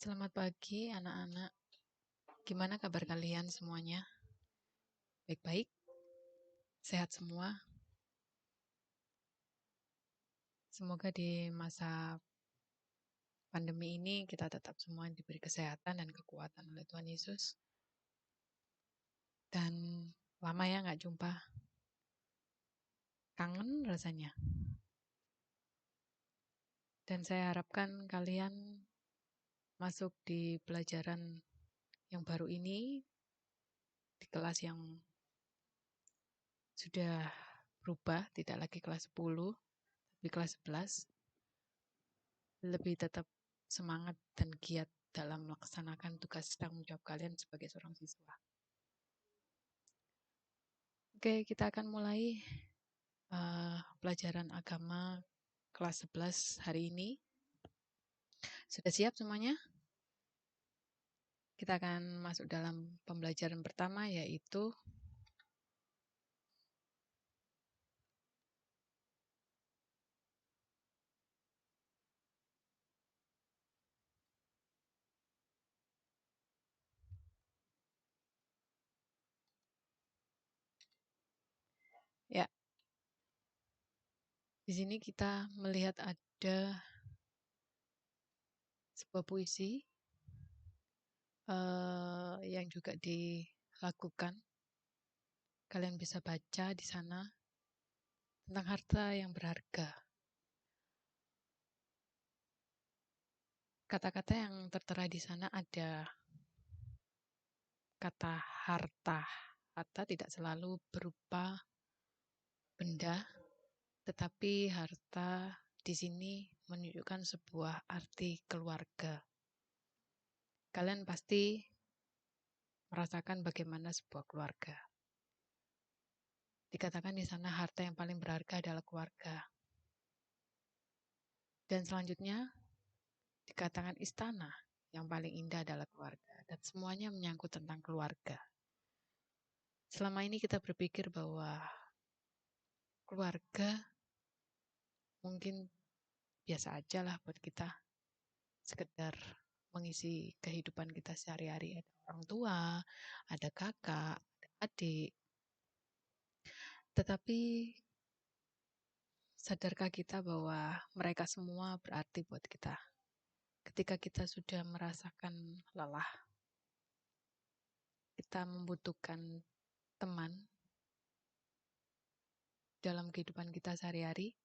Selamat pagi anak-anak. Gimana kabar kalian semuanya? Baik-baik? Sehat semua? Semoga di masa pandemi ini kita tetap semua diberi kesehatan dan kekuatan oleh Tuhan Yesus. Dan lama ya nggak jumpa. Kangen rasanya. Dan saya harapkan kalian masuk di pelajaran yang baru ini, di kelas yang sudah berubah, tidak lagi kelas 10, tapi kelas 11. Lebih tetap semangat dan giat dalam melaksanakan tugas tanggung jawab kalian sebagai seorang siswa. Oke, kita akan mulai pelajaran agama kelas 11 hari ini. Sudah siap semuanya? Kita akan masuk dalam pembelajaran pertama, yaitu ya. Di sini kita melihat ada sebuah puisi yang juga dilakukan. Kalian bisa baca di sana tentang harta yang berharga. Kata-kata yang tertera di sana ada kata harta. Harta tidak selalu berupa benda, tetapi harta di sini menunjukkan sebuah arti keluarga. Kalian pasti merasakan bagaimana sebuah keluarga. Dikatakan di sana harta yang paling berharga adalah keluarga. Dan selanjutnya dikatakan istana yang paling indah adalah keluarga. Dan semuanya menyangkut tentang keluarga. Selama ini kita berpikir bahwa keluarga mungkin biasa aja lah buat kita. Sekedar mengisi kehidupan kita sehari-hari. Ada orang tua, ada kakak, ada adik. Tetapi sadarkah kita bahwa mereka semua berarti buat kita? Ketika kita sudah merasakan lelah, kita membutuhkan teman dalam kehidupan kita sehari-hari.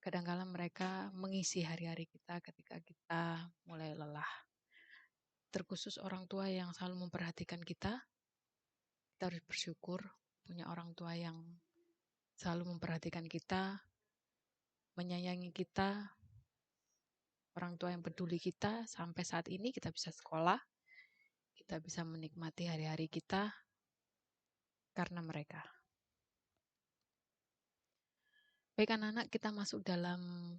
Kadang-kala mereka mengisi hari-hari kita ketika kita mulai lelah. Terkhusus orang tua yang selalu memperhatikan kita harus bersyukur punya orang tua yang selalu memperhatikan kita, menyayangi kita, orang tua yang peduli kita. Sampai saat ini kita bisa sekolah, kita bisa menikmati hari-hari kita karena mereka. Baik anak-anak, kita masuk dalam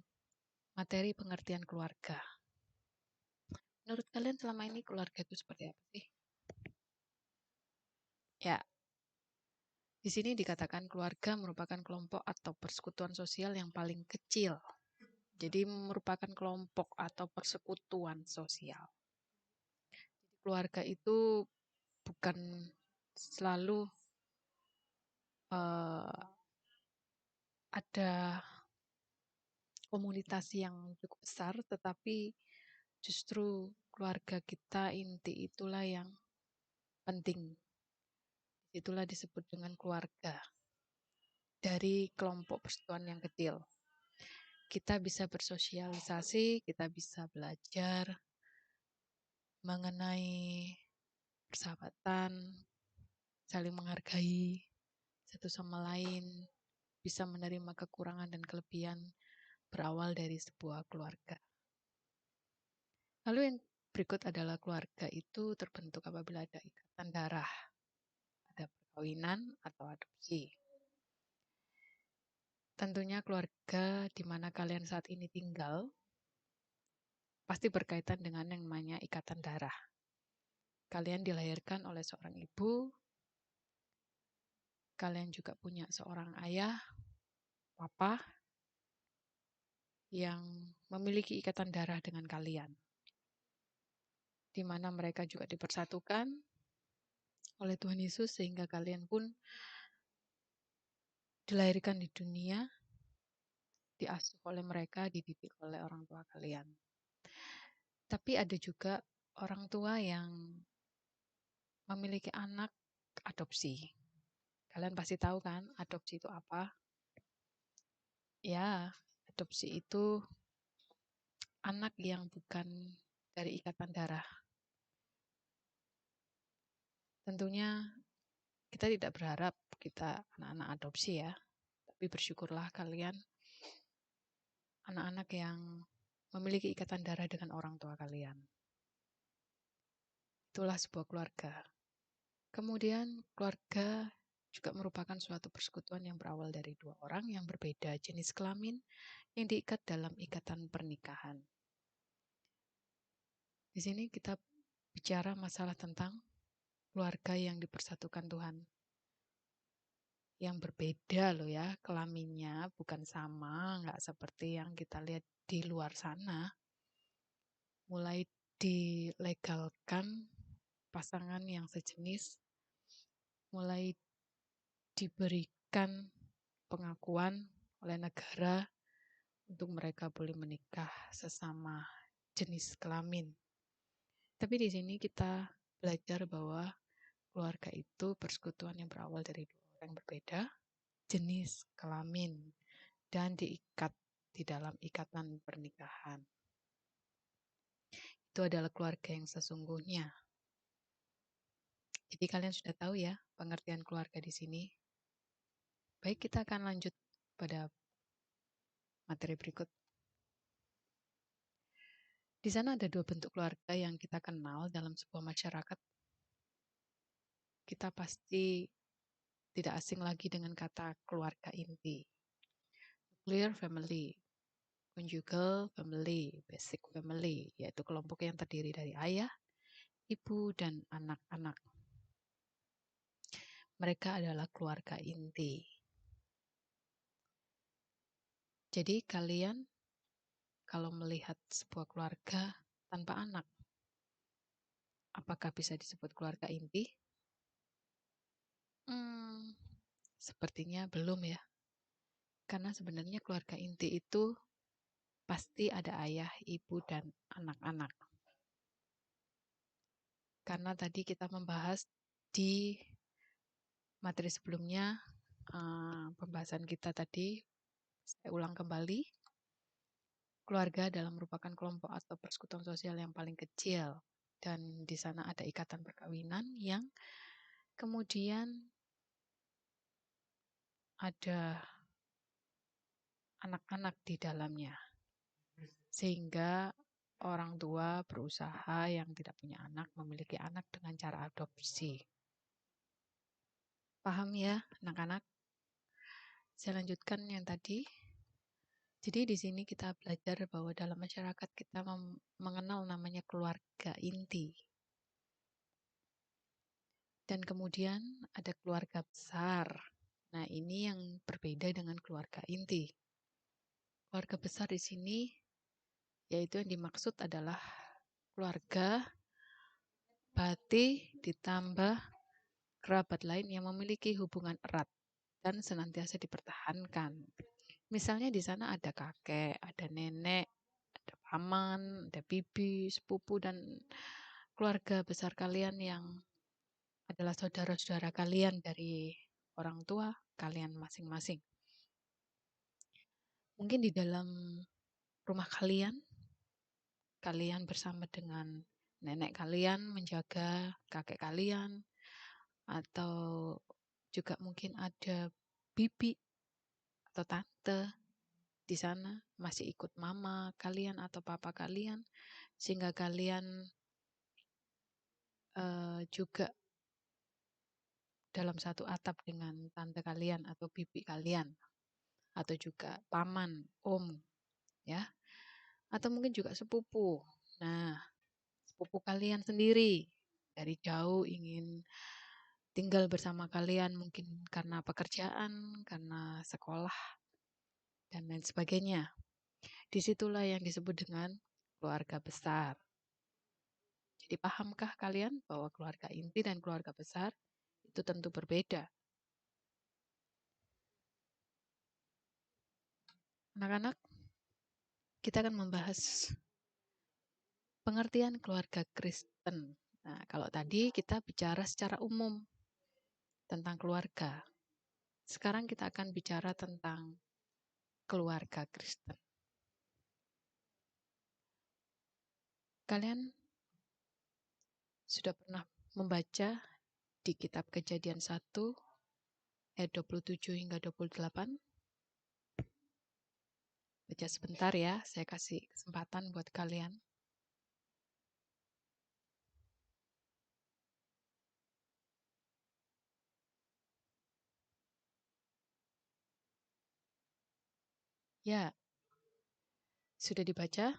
materi pengertian keluarga. Menurut kalian selama ini keluarga itu seperti apa sih? Ya, di sini dikatakan keluarga merupakan kelompok atau persekutuan sosial yang paling kecil. Jadi merupakan kelompok atau persekutuan sosial. Jadi keluarga itu bukan selalu ada komunitas yang cukup besar, tetapi justru keluarga kita inti itulah yang penting. Itulah disebut dengan keluarga. Dari kelompok persekutuan yang kecil. Kita bisa bersosialisasi, kita bisa belajar mengenai persahabatan, saling menghargai satu sama lain, bisa menerima kekurangan dan kelebihan berawal dari sebuah keluarga. Lalu yang berikut adalah keluarga itu terbentuk apabila ada ikatan darah, ada perkawinan atau adopsi. Tentunya keluarga di mana kalian saat ini tinggal pasti berkaitan dengan yang namanya ikatan darah. Kalian dilahirkan oleh seorang ibu, kalian juga punya seorang ayah, papa, yang memiliki ikatan darah dengan kalian. di mana mereka juga dipersatukan oleh Tuhan Yesus sehingga kalian pun dilahirkan di dunia, diasuh oleh mereka, dididik oleh orang tua kalian. Tapi ada juga orang tua yang memiliki anak adopsi. Kalian pasti tahu kan adopsi itu apa? Ya, adopsi itu anak yang bukan dari ikatan darah. Tentunya kita tidak berharap kita anak-anak adopsi ya, tapi bersyukurlah kalian anak-anak yang memiliki ikatan darah dengan orang tua kalian. Itulah sebuah keluarga. Kemudian keluarga juga merupakan suatu persekutuan yang berawal dari dua orang yang berbeda jenis kelamin yang diikat dalam ikatan pernikahan. Di sini kita bicara masalah tentang keluarga yang dipersatukan Tuhan. Yang berbeda loh ya, kelaminnya bukan sama, nggak seperti yang kita lihat di luar sana. Mulai dilegalkan pasangan yang sejenis, mulai diberikan pengakuan oleh negara untuk mereka boleh menikah sesama jenis kelamin. Tapi di sini kita belajar bahwa keluarga itu persekutuan yang berawal dari dua orang yang berbeda, jenis kelamin, dan diikat di dalam ikatan pernikahan. Itu adalah keluarga yang sesungguhnya. Jadi kalian sudah tahu ya pengertian keluarga di sini. Baik, kita akan lanjut pada materi berikut. Di sana ada dua bentuk keluarga yang kita kenal dalam sebuah masyarakat. Kita pasti tidak asing lagi dengan kata keluarga inti. Nuclear family, conjugal family, basic family, yaitu kelompok yang terdiri dari ayah, ibu, dan anak-anak. Mereka adalah keluarga inti. Jadi kalian kalau melihat sebuah keluarga tanpa anak, apakah bisa disebut keluarga inti? Sepertinya belum ya. Karena sebenarnya keluarga inti itu pasti ada ayah, ibu, dan anak-anak. Karena tadi kita membahas di materi sebelumnya, pembahasan kita tadi, saya ulang kembali, keluarga adalah merupakan kelompok atau persekutuan sosial yang paling kecil. Dan di sana ada ikatan perkawinan yang kemudian ada anak-anak di dalamnya. Sehingga orang tua berusaha yang tidak punya anak memiliki anak dengan cara adopsi. Paham ya, anak-anak? Saya lanjutkan yang tadi. Jadi di sini kita belajar bahwa dalam masyarakat kita mengenal namanya keluarga inti. Dan kemudian ada keluarga besar. Nah, ini yang berbeda dengan keluarga inti. Keluarga besar di sini yaitu yang dimaksud adalah keluarga bati ditambah kerabat lain yang memiliki hubungan erat dan senantiasa dipertahankan. Misalnya di sana ada kakek, ada nenek, ada paman, ada bibi, sepupu, dan keluarga besar kalian yang adalah saudara-saudara kalian dari orang tua kalian masing-masing. Mungkin di dalam rumah kalian, kalian bersama dengan nenek kalian menjaga kakek kalian, atau juga mungkin ada bibi atau tante di sana masih ikut mama kalian atau papa kalian, sehingga kalian juga dalam satu atap dengan tante kalian atau bibi kalian, atau juga paman, om, ya, atau mungkin juga sepupu. Nah, sepupu kalian sendiri dari jauh ingin tinggal bersama kalian, mungkin karena pekerjaan, karena sekolah, dan lain sebagainya. Disitulah yang disebut dengan keluarga besar. Jadi pahamkah kalian bahwa keluarga inti dan keluarga besar itu tentu berbeda? Anak-anak, kita akan membahas pengertian keluarga Kristen. Nah, kalau tadi kita bicara secara umum tentang keluarga. Sekarang kita akan bicara tentang keluarga Kristen. Kalian sudah pernah membaca di kitab Kejadian 1 ayat 27 hingga 28? Baca sebentar ya, saya kasih kesempatan buat kalian. Ya, sudah dibaca?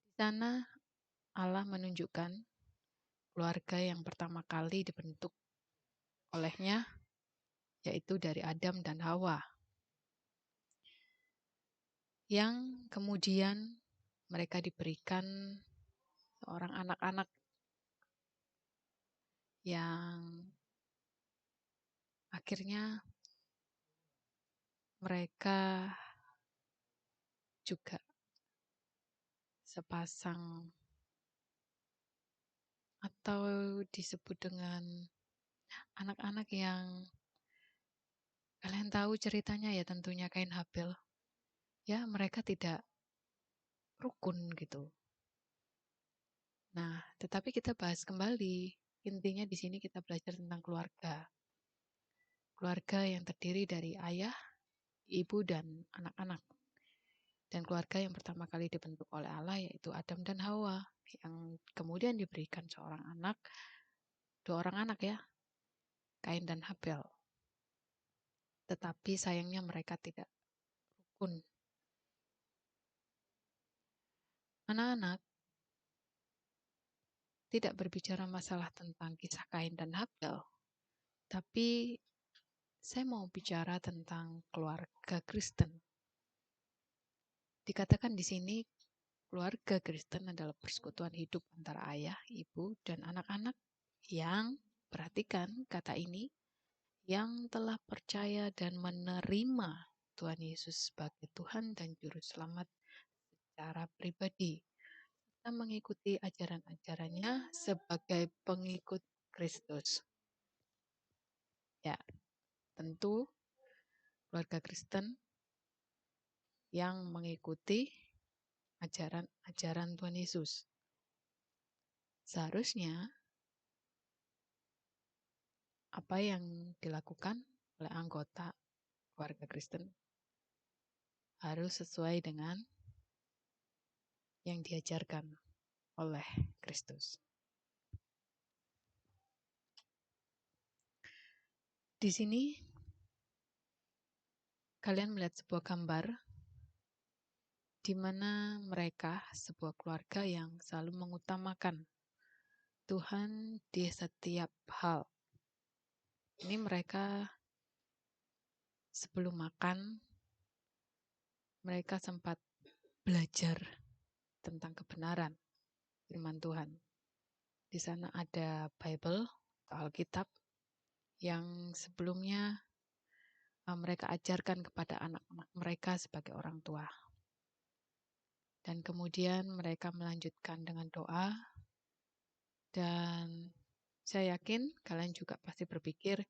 Di sana Allah menunjukkan keluarga yang pertama kali dibentuk olehnya, yaitu dari Adam dan Hawa. Yang kemudian mereka diberikan seorang anak-anak yang akhirnya mereka juga sepasang atau disebut dengan anak-anak yang kalian tahu ceritanya ya, tentunya Kain Habel. Ya, mereka tidak rukun gitu. Nah, tetapi kita bahas kembali. Intinya di sini kita belajar tentang keluarga. Keluarga yang terdiri dari ayah, ibu, dan anak-anak. Dan keluarga yang pertama kali dibentuk oleh Allah yaitu Adam dan Hawa, yang kemudian diberikan seorang anak, dua orang anak ya, Kain dan Habel. Tetapi sayangnya mereka tidak rukun. Anak-anak, tidak berbicara masalah tentang kisah Kain dan Habel, tapi saya mau bicara tentang keluarga Kristen. Dikatakan di sini, keluarga Kristen adalah persekutuan hidup antara ayah, ibu, dan anak-anak yang, perhatikan kata ini, yang telah percaya dan menerima Tuhan Yesus sebagai Tuhan dan Juru Selamat secara pribadi. Kita mengikuti ajaran-ajarannya sebagai pengikut Kristus. Ya, tentu keluarga Kristen yang mengikuti ajaran-ajaran Tuhan Yesus. Seharusnya apa yang dilakukan oleh anggota keluarga Kristen harus sesuai dengan yang diajarkan oleh Kristus. Di sini kalian melihat sebuah gambar di mana mereka sebuah keluarga yang selalu mengutamakan Tuhan di setiap hal. Ini mereka sebelum makan, mereka sempat belajar tentang kebenaran firman Tuhan. Di sana ada Bible, Alkitab, yang sebelumnya mereka ajarkan kepada anak-anak mereka sebagai orang tua. Dan kemudian mereka melanjutkan dengan doa, dan saya yakin kalian juga pasti berpikir,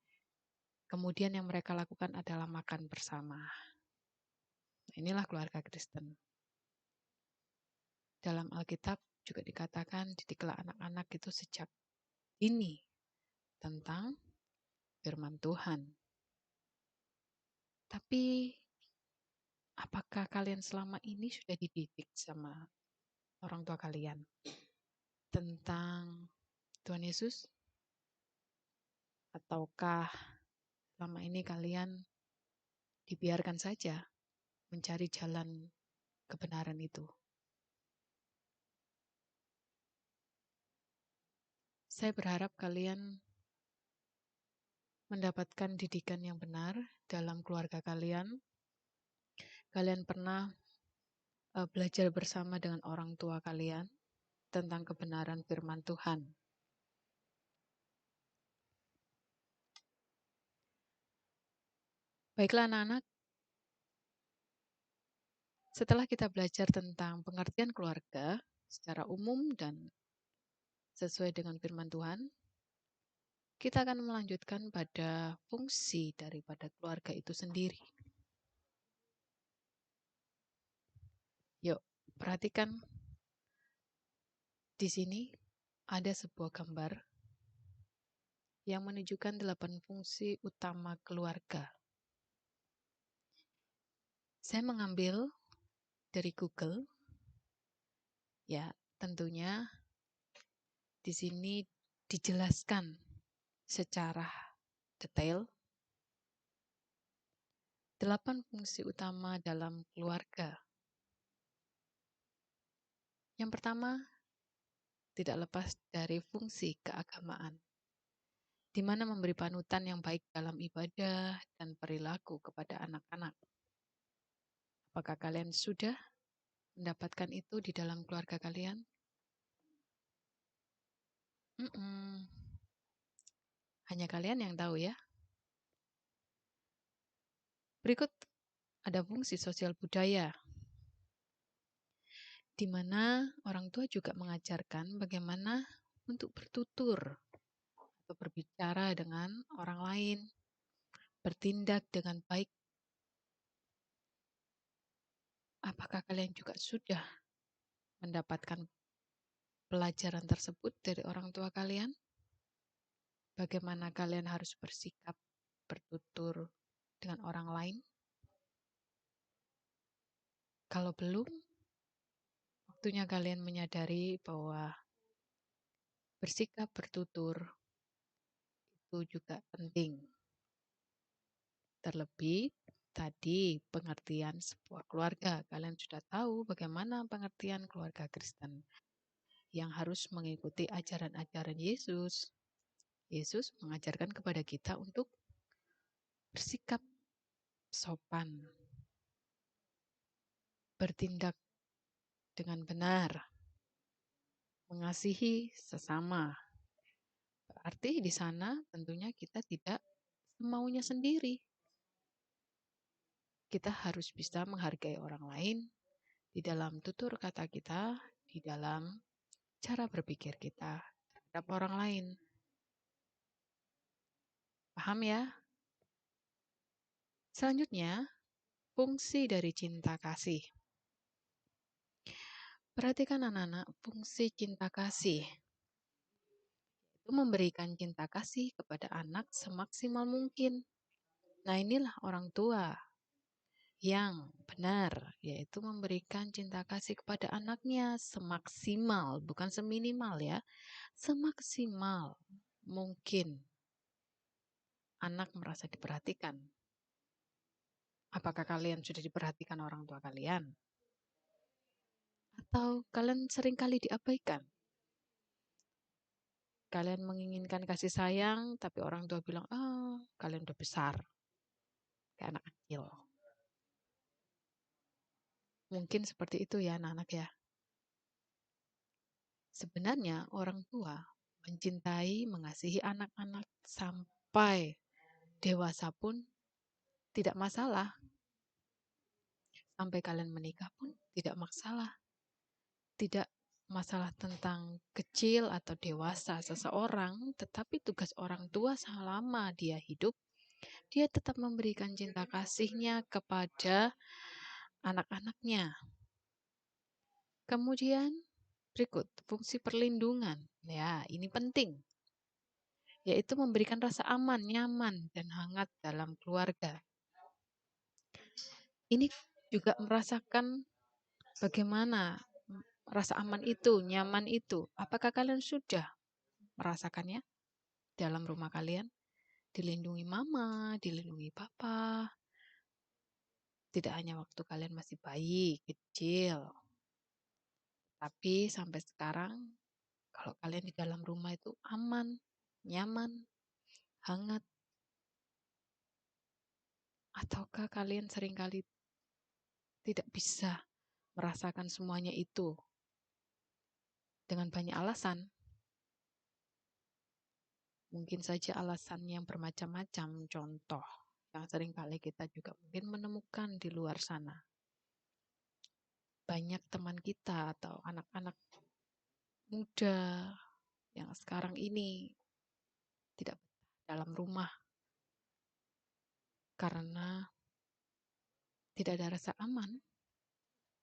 kemudian yang mereka lakukan adalah makan bersama. Nah, inilah keluarga Kristen. Dalam Alkitab juga dikatakan, didiklah anak-anak itu sejak dini tentang firman Tuhan. Tapi apakah kalian selama ini sudah dididik sama orang tua kalian tentang Tuhan Yesus? Ataukah selama ini kalian dibiarkan saja mencari jalan kebenaran itu? Saya berharap kalian mendapatkan didikan yang benar dalam keluarga kalian. Kalian pernah belajar bersama dengan orang tua kalian. tentang kebenaran firman Tuhan. Baiklah anak-anak, setelah kita belajar tentang pengertian keluarga secara umum dan sesuai dengan firman Tuhan, kita akan melanjutkan pada fungsi daripada keluarga itu sendiri. Yuk, perhatikan di sini ada sebuah gambar yang menunjukkan 8 fungsi utama keluarga. Saya mengambil dari Google. Ya, tentunya di sini dijelaskan secara detail 8 fungsi utama dalam keluarga. Yang pertama, tidak lepas dari fungsi keagamaan, di mana memberi panutan yang baik dalam ibadah dan perilaku kepada anak-anak. Apakah kalian sudah mendapatkan itu di dalam keluarga kalian? Hanya kalian yang tahu ya. Berikut ada fungsi sosial budaya, di mana orang tua juga mengajarkan bagaimana untuk bertutur atau berbicara dengan orang lain, bertindak dengan baik. Apakah kalian juga sudah mendapatkan pelajaran tersebut dari orang tua kalian? Bagaimana kalian harus bersikap, bertutur dengan orang lain? Kalau belum, waktunya kalian menyadari bahwa bersikap, bertutur itu juga penting. Terlebih tadi pengertian sebuah keluarga. Kalian sudah tahu bagaimana pengertian keluarga Kristen yang harus mengikuti ajaran-ajaran Yesus. Yesus mengajarkan kepada kita untuk bersikap sopan, bertindak dengan benar, mengasihi sesama. Berarti di sana tentunya kita tidak semaunya sendiri. Kita harus bisa menghargai orang lain di dalam tutur kata kita, di dalam cara berpikir kita terhadap orang lain. Paham ya? Selanjutnya, fungsi dari cinta kasih. Perhatikan anak-anak, fungsi cinta kasih itu memberikan cinta kasih kepada anak semaksimal mungkin. Nah, inilah orang tua yang benar, yaitu memberikan cinta kasih kepada anaknya semaksimal, bukan seminimal ya, semaksimal mungkin anak merasa diperhatikan. Apakah kalian sudah diperhatikan orang tua kalian? Atau kalian seringkali diabaikan? Kalian menginginkan kasih sayang, tapi orang tua bilang, kalian udah besar. Kayak anak kecil. Mungkin seperti itu ya anak-anak ya. Sebenarnya orang tua mencintai, mengasihi anak-anak sampai dewasa pun tidak masalah. Sampai kalian menikah pun tidak masalah. Tidak masalah tentang kecil atau dewasa seseorang, tetapi tugas orang tua selama dia hidup, dia tetap memberikan cinta kasihnya kepada anak-anaknya. Kemudian berikut, fungsi perlindungan. Ya, ini penting. Yaitu memberikan rasa aman, nyaman, dan hangat dalam keluarga. Ini juga merasakan bagaimana rasa aman itu, nyaman itu. Apakah kalian sudah merasakannya dalam rumah kalian? Dilindungi mama, dilindungi papa. Tidak hanya waktu kalian masih bayi, kecil. Tapi sampai sekarang, kalau kalian di dalam rumah itu aman, nyaman, hangat. Ataukah kalian seringkali tidak bisa merasakan semuanya itu? dengan banyak alasan. Mungkin saja alasan yang bermacam-macam. Contoh yang seringkali kita juga mungkin menemukan di luar sana. Banyak teman kita atau anak-anak muda yang sekarang ini tidak dalam rumah karena tidak ada rasa aman,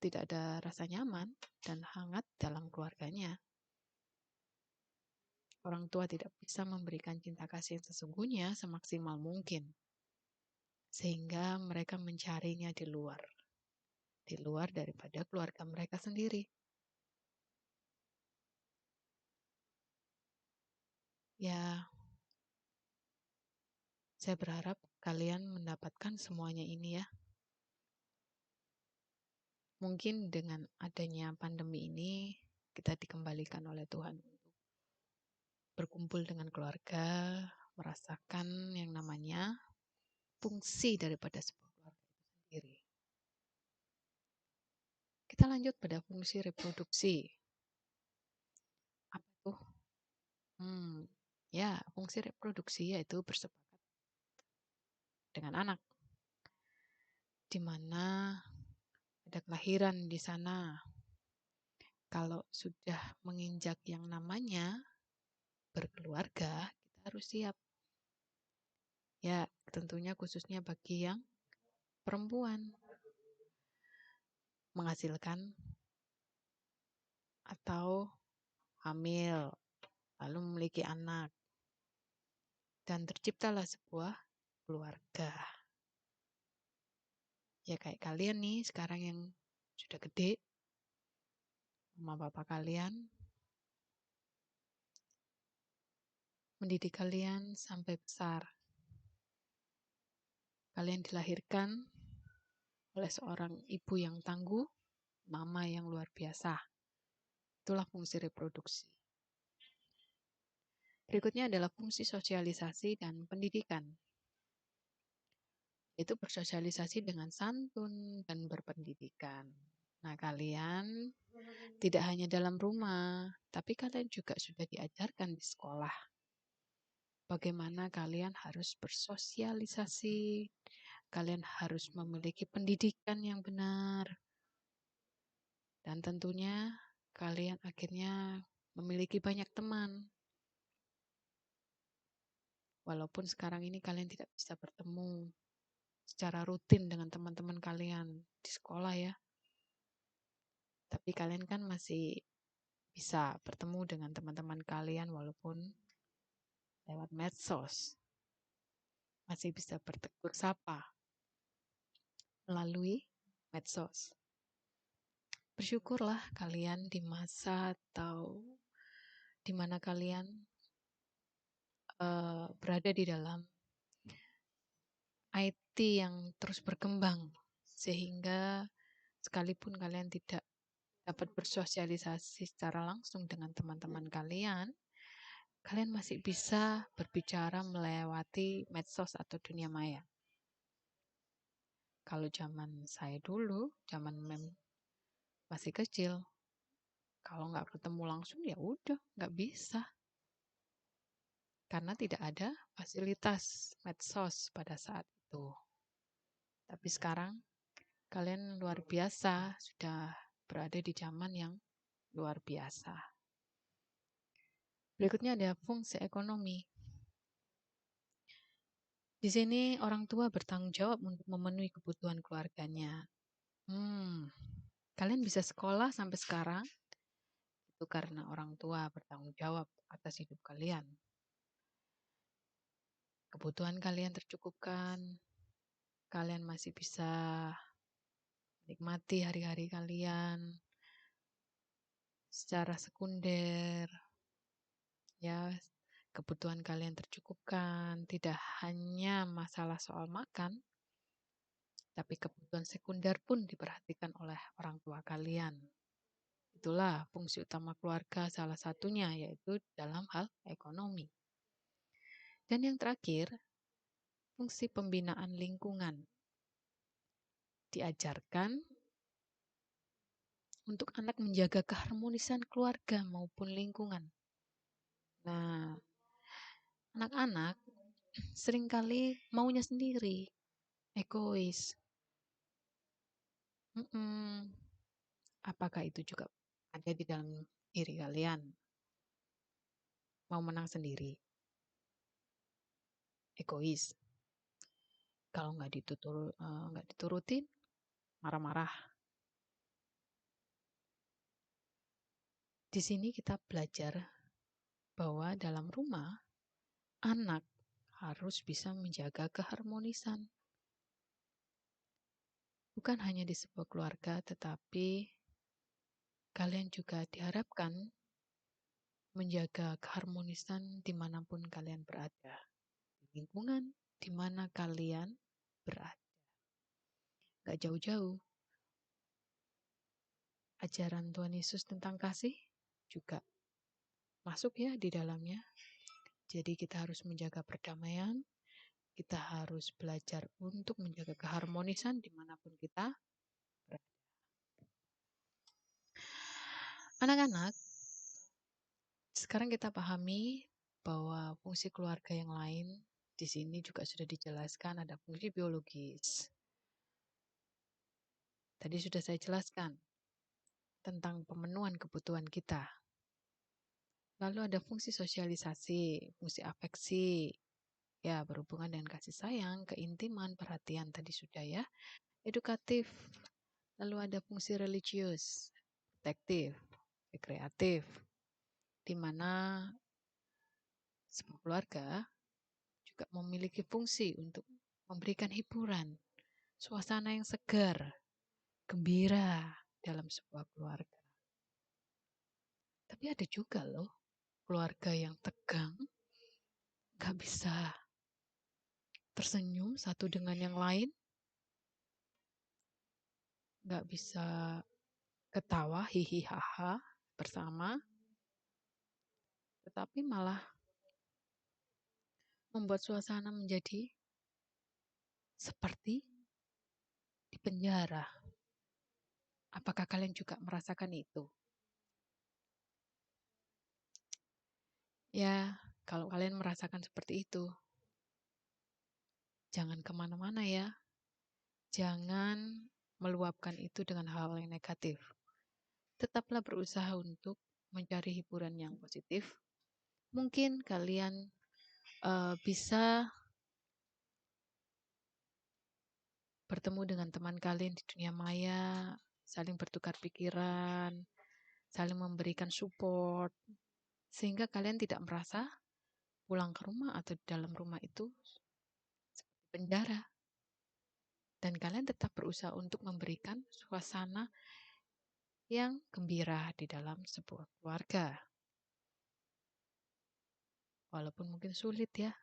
tidak ada rasa nyaman dan hangat dalam keluarganya. Orang tua tidak bisa memberikan cinta kasih yang sesungguhnya semaksimal mungkin, sehingga mereka mencarinya di luar daripada keluarga mereka sendiri. Ya, saya berharap kalian mendapatkan semuanya ini ya. Mungkin dengan adanya pandemi ini, kita dikembalikan oleh Tuhan untuk berkumpul dengan keluarga, merasakan yang namanya fungsi daripada sebuah keluarga itu sendiri. Kita lanjut pada fungsi reproduksi. Apa tuh? Ya, fungsi reproduksi yaitu bersepakat dengan anak, di mana ada kelahiran di sana. Kalau sudah menginjak yang namanya berkeluarga, kita harus siap. Ya, tentunya khususnya bagi yang perempuan menghasilkan atau hamil, lalu memiliki anak, dan terciptalah sebuah keluarga. Ya kayak kalian nih sekarang yang sudah gede, mama bapak kalian mendidik kalian sampai besar. Kalian dilahirkan oleh seorang ibu yang tangguh, mama yang luar biasa. Itulah fungsi reproduksi. Berikutnya adalah fungsi sosialisasi dan pendidikan. Itu bersosialisasi dengan santun dan berpendidikan. Nah, kalian tidak hanya dalam rumah, tapi kalian juga sudah diajarkan di sekolah. Bagaimana kalian harus bersosialisasi, kalian harus memiliki pendidikan yang benar, dan tentunya kalian akhirnya memiliki banyak teman. Walaupun sekarang ini kalian tidak bisa bertemu secara rutin dengan teman-teman kalian di sekolah ya. Tapi kalian kan masih bisa bertemu dengan teman-teman kalian walaupun lewat medsos. Masih bisa bertegur sapa melalui medsos. Bersyukurlah kalian di masa atau di mana kalian berada di dalam IT yang terus berkembang, sehingga sekalipun kalian tidak dapat bersosialisasi secara langsung dengan teman-teman kalian, kalian masih bisa berbicara melewati medsos atau dunia maya. Kalau zaman saya dulu, zaman masih kecil, kalau nggak ketemu langsung ya udah nggak bisa. Karena tidak ada fasilitas medsos pada saat itu. Tapi sekarang kalian luar biasa, sudah berada di zaman yang luar biasa. Berikutnya ada fungsi ekonomi. Di sini orang tua bertanggung jawab untuk memenuhi kebutuhan keluarganya. Kalian bisa sekolah sampai sekarang, itu karena orang tua bertanggung jawab atas hidup kalian. Kebutuhan kalian tercukupkan, kalian masih bisa menikmati hari-hari kalian secara sekunder, ya, kebutuhan kalian tercukupkan, tidak hanya masalah soal makan, tapi kebutuhan sekunder pun diperhatikan oleh orang tua kalian. Itulah fungsi utama keluarga salah satunya, yaitu dalam hal ekonomi. Dan yang terakhir, fungsi pembinaan lingkungan. Diajarkan untuk anak menjaga keharmonisan keluarga maupun lingkungan. Nah, anak-anak seringkali maunya sendiri, egois. Apakah itu juga ada di dalam diri kalian? Mau menang sendiri, egois. Kalau nggak diturutin, marah-marah. Di sini kita belajar bahwa dalam rumah, anak harus bisa menjaga keharmonisan. Bukan hanya di sebuah keluarga, tetapi kalian juga diharapkan menjaga keharmonisan dimanapun kalian berada. Di lingkungan di mana kalian berada. Gak jauh-jauh. Ajaran Tuhan Yesus tentang kasih juga masuk ya di dalamnya. Jadi kita harus menjaga perdamaian, kita harus belajar untuk menjaga keharmonisan dimanapun kita berada. Anak-anak, sekarang kita pahami bahwa fungsi keluarga yang lain di sini juga sudah dijelaskan, ada fungsi biologis. Tadi sudah saya jelaskan tentang pemenuhan kebutuhan kita. Lalu ada fungsi sosialisasi, fungsi afeksi, ya berhubungan dengan kasih sayang, keintiman, perhatian tadi sudah ya. Edukatif, lalu ada fungsi religius, protektif, rekreatif, di mana sebuah keluarga juga memiliki fungsi untuk memberikan hiburan, suasana yang segar, gembira dalam sebuah keluarga. Tapi ada juga loh keluarga yang tegang, gak bisa tersenyum satu dengan yang lain, gak bisa ketawa hihi haha bersama, tetapi malah membuat suasana menjadi seperti di penjara. Apakah kalian juga merasakan itu? Ya, kalau kalian merasakan seperti itu, jangan kemana-mana ya. Jangan meluapkan itu dengan hal yang negatif. Tetaplah berusaha untuk mencari hiburan yang positif. Mungkin kalian bisa bertemu dengan teman kalian di dunia maya, saling bertukar pikiran, saling memberikan support, sehingga kalian tidak merasa pulang ke rumah atau di dalam rumah itu seperti penjara. Dan kalian tetap berusaha untuk memberikan suasana yang gembira di dalam sebuah keluarga. Walaupun mungkin sulit ya,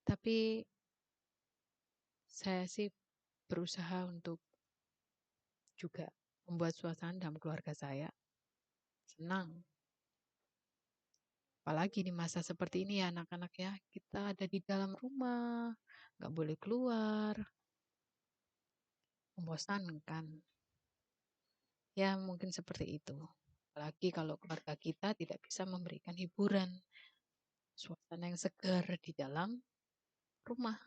tapi saya sih berusaha untuk juga membuat suasana dalam keluarga saya senang. Apalagi di masa seperti ini ya anak-anak ya, kita ada di dalam rumah, nggak boleh keluar, membosankan. Ya mungkin seperti itu. Apalagi kalau keluarga kita tidak bisa memberikan hiburan, suasana yang segar di dalam rumah.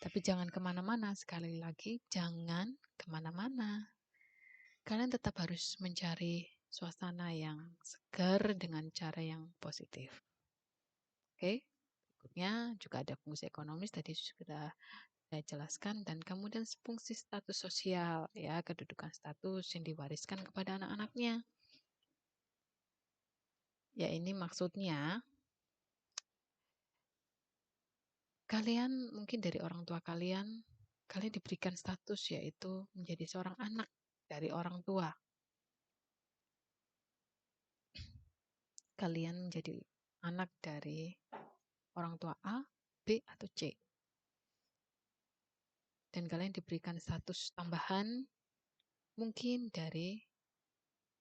Tapi jangan kemana-mana, sekali lagi jangan kemana-mana. Kalian tetap harus mencari suasana yang segar dengan cara yang positif. Oke, berikutnya juga ada fungsi ekonomis, tadi sudah saya jelaskan, dan kemudian fungsi status sosial, ya kedudukan status yang diwariskan kepada anak-anaknya. Ya ini maksudnya, kalian mungkin dari orang tua kalian diberikan status yaitu menjadi seorang anak dari orang tua. Kalian menjadi anak dari orang tua A, B, atau C. Dan kalian diberikan status tambahan mungkin dari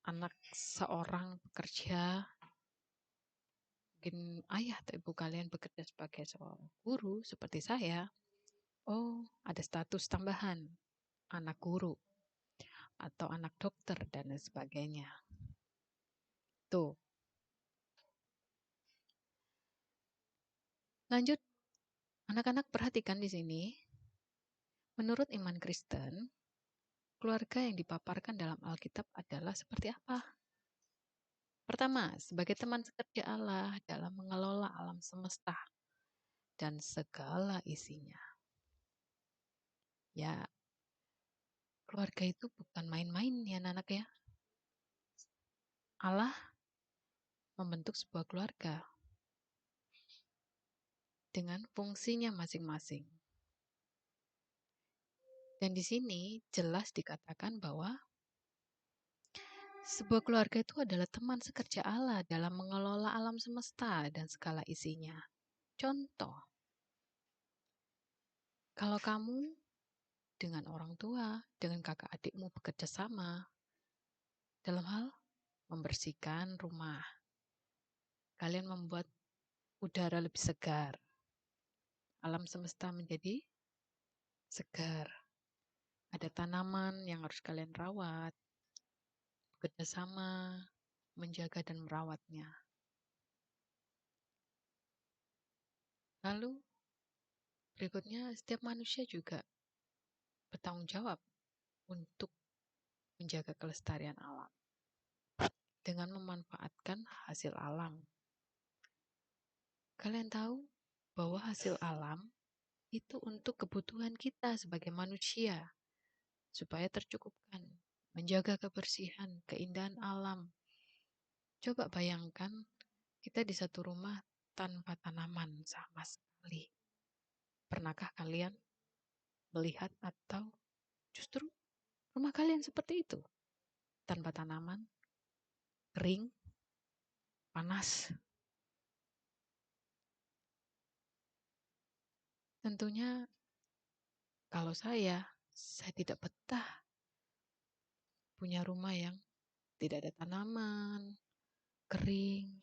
anak seorang pekerja, mungkin ayah atau ibu kalian bekerja sebagai seorang guru seperti saya. Oh, ada status tambahan, anak guru. atau anak dokter dan lain sebagainya. Tuh. Lanjut, anak-anak perhatikan di sini. Menurut iman Kristen, keluarga yang dipaparkan dalam Alkitab adalah seperti apa? Pertama, sebagai teman sekerja Allah dalam mengelola alam semesta dan segala isinya. Ya, keluarga itu bukan main-main ya anak ya. Allah membentuk sebuah keluarga dengan fungsinya masing-masing. Dan di sini jelas dikatakan bahwa sebuah keluarga itu adalah teman sekerja Allah dalam mengelola alam semesta dan segala isinya. Contoh, kalau kamu dengan orang tua, dengan kakak adikmu bekerja sama dalam hal membersihkan rumah, kalian membuat udara lebih segar, alam semesta menjadi segar. Ada tanaman yang harus kalian rawat, bekerja sama, menjaga dan merawatnya. Lalu berikutnya, setiap manusia juga bertanggung jawab untuk menjaga kelestarian alam dengan memanfaatkan hasil alam. Kalian tahu bahwa hasil alam itu untuk kebutuhan kita sebagai manusia, supaya tercukupkan, menjaga kebersihan, keindahan alam. Coba bayangkan, kita di satu rumah tanpa tanaman sama sekali. Pernahkah kalian melihat atau justru rumah kalian seperti itu? Tanpa tanaman, kering, panas. Tentunya kalau saya tidak betah punya rumah yang tidak ada tanaman, kering,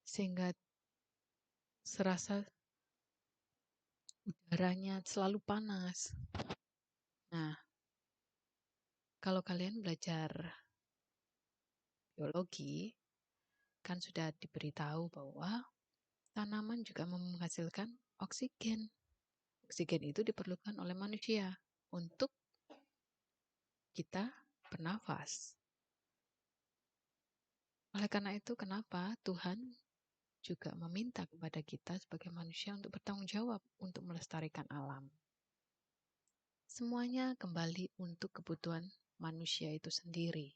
sehingga serasa udaranya selalu panas. Nah, kalau kalian belajar biologi, kan sudah diberitahu bahwa tanaman juga menghasilkan oksigen. Oksigen itu diperlukan oleh manusia untuk kita bernafas. Oleh karena itu, kenapa Tuhan juga meminta kepada kita sebagai manusia untuk bertanggung jawab untuk melestarikan alam. Semuanya kembali untuk kebutuhan manusia itu sendiri.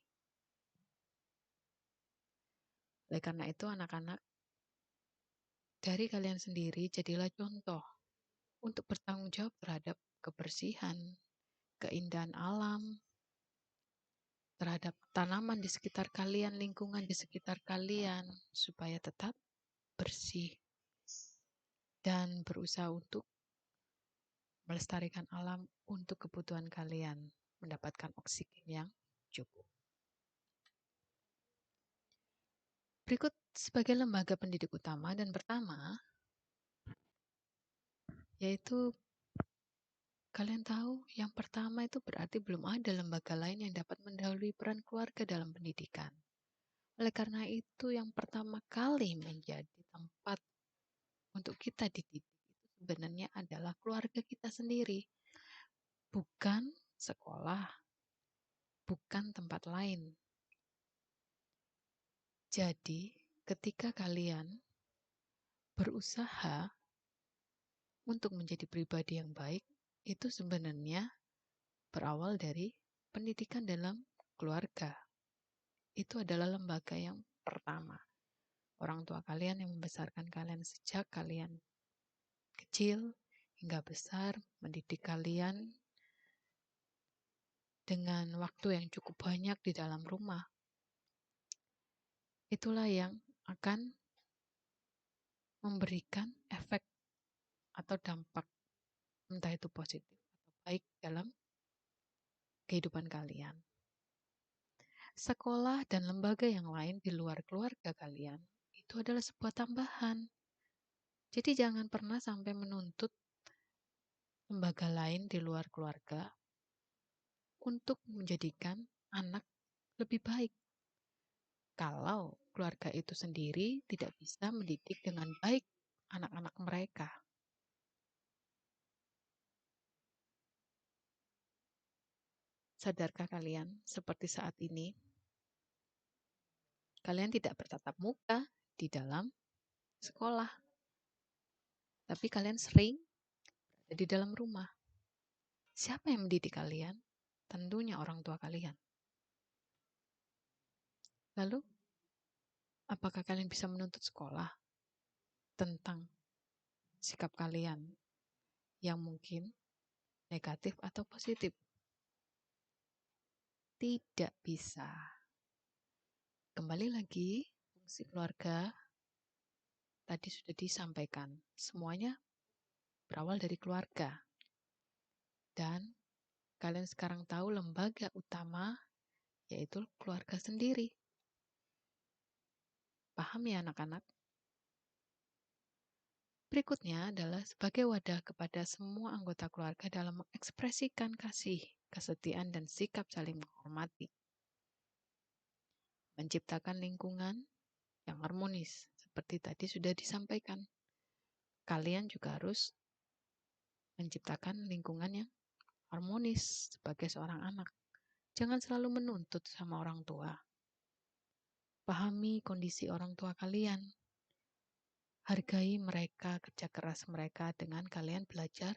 Oleh karena itu, anak-anak, dari kalian sendiri jadilah contoh untuk bertanggung jawab terhadap kebersihan, keindahan alam, terhadap tanaman di sekitar kalian, lingkungan di sekitar kalian, supaya tetap bersih dan berusaha untuk melestarikan alam untuk kebutuhan kalian, mendapatkan oksigen yang cukup. Berikut sebagai lembaga pendidik utama dan pertama, yaitu kalian tahu yang pertama itu berarti belum ada lembaga lain yang dapat mendahului peran keluarga dalam pendidikan. Oleh karena itu yang pertama kali menjadi tempat untuk kita dididik itu sebenarnya adalah keluarga kita sendiri. Bukan sekolah, bukan tempat lain. Jadi, ketika kalian berusaha untuk menjadi pribadi yang baik, itu sebenarnya berawal dari pendidikan dalam keluarga. Itu adalah lembaga yang pertama. Orang tua kalian yang membesarkan kalian sejak kalian kecil hingga besar, mendidik kalian dengan waktu yang cukup banyak di dalam rumah. Itulah yang akan memberikan efek atau dampak, entah itu positif atau baik dalam kehidupan kalian. Sekolah dan lembaga yang lain di luar keluarga kalian itu adalah sebuah tambahan. Jadi jangan pernah sampai menuntut lembaga lain di luar keluarga untuk menjadikan anak lebih baik. Kalau keluarga itu sendiri tidak bisa mendidik dengan baik anak-anak mereka. Sadarkah kalian, seperti saat ini, kalian tidak bertatap muka di dalam sekolah, tapi kalian sering berada di dalam rumah. Siapa yang mendidik kalian? Tentunya orang tua kalian. Lalu, apakah kalian bisa menuntut sekolah tentang sikap kalian yang mungkin negatif atau positif? Tidak bisa. Kembali lagi, fungsi keluarga tadi sudah disampaikan. Semuanya berawal dari keluarga. Dan kalian sekarang tahu lembaga utama yaitu keluarga sendiri. Paham ya anak-anak? Berikutnya adalah sebagai wadah kepada semua anggota keluarga dalam mengekspresikan kasih, kesetiaan, dan sikap saling menghormati. Menciptakan lingkungan yang harmonis, seperti tadi sudah disampaikan. Kalian juga harus menciptakan lingkungan yang harmonis sebagai seorang anak. Jangan selalu menuntut sama orang tua. Pahami kondisi orang tua kalian. Hargai mereka, kerja keras mereka dengan kalian belajar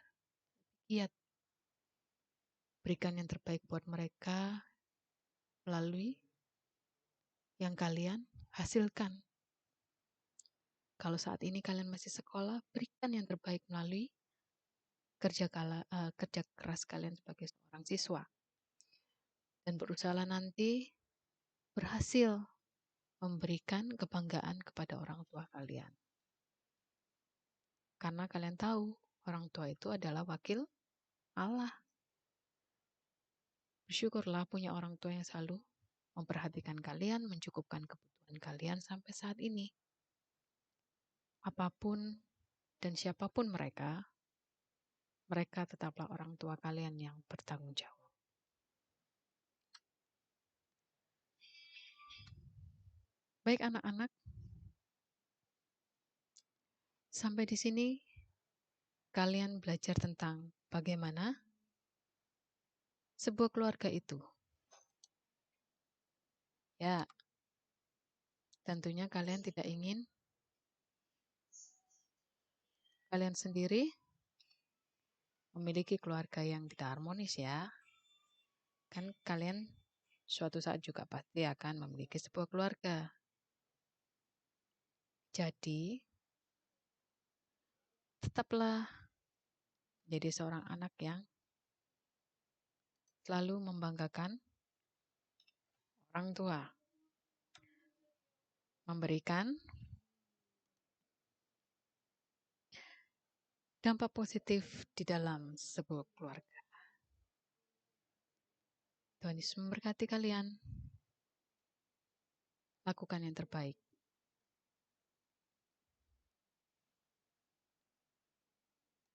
giat. Berikan yang terbaik buat mereka melalui yang kalian hasilkan. Kalau saat ini kalian masih sekolah, berikan yang terbaik melalui kerja keras kalian sebagai seorang siswa. Dan berusahalah nanti berhasil memberikan kebanggaan kepada orang tua kalian. Karena kalian tahu, orang tua itu adalah wakil Allah. Bersyukurlah punya orang tua yang selalu memperhatikan kalian, mencukupkan kebutuhan kalian sampai saat ini. Apapun dan siapapun mereka tetaplah orang tua kalian yang bertanggung jawab. Baik anak-anak, sampai di sini kalian belajar tentang bagaimana sebuah keluarga itu. Ya, tentunya kalian tidak ingin kalian sendiri memiliki keluarga yang tidak harmonis ya. Kan kalian suatu saat juga pasti akan memiliki sebuah keluarga. Jadi, tetaplah menjadi seorang anak yang selalu membanggakan orang tua. Memberikan dampak positif di dalam sebuah keluarga. Tuhan Yesus memberkati kalian. Lakukan yang terbaik.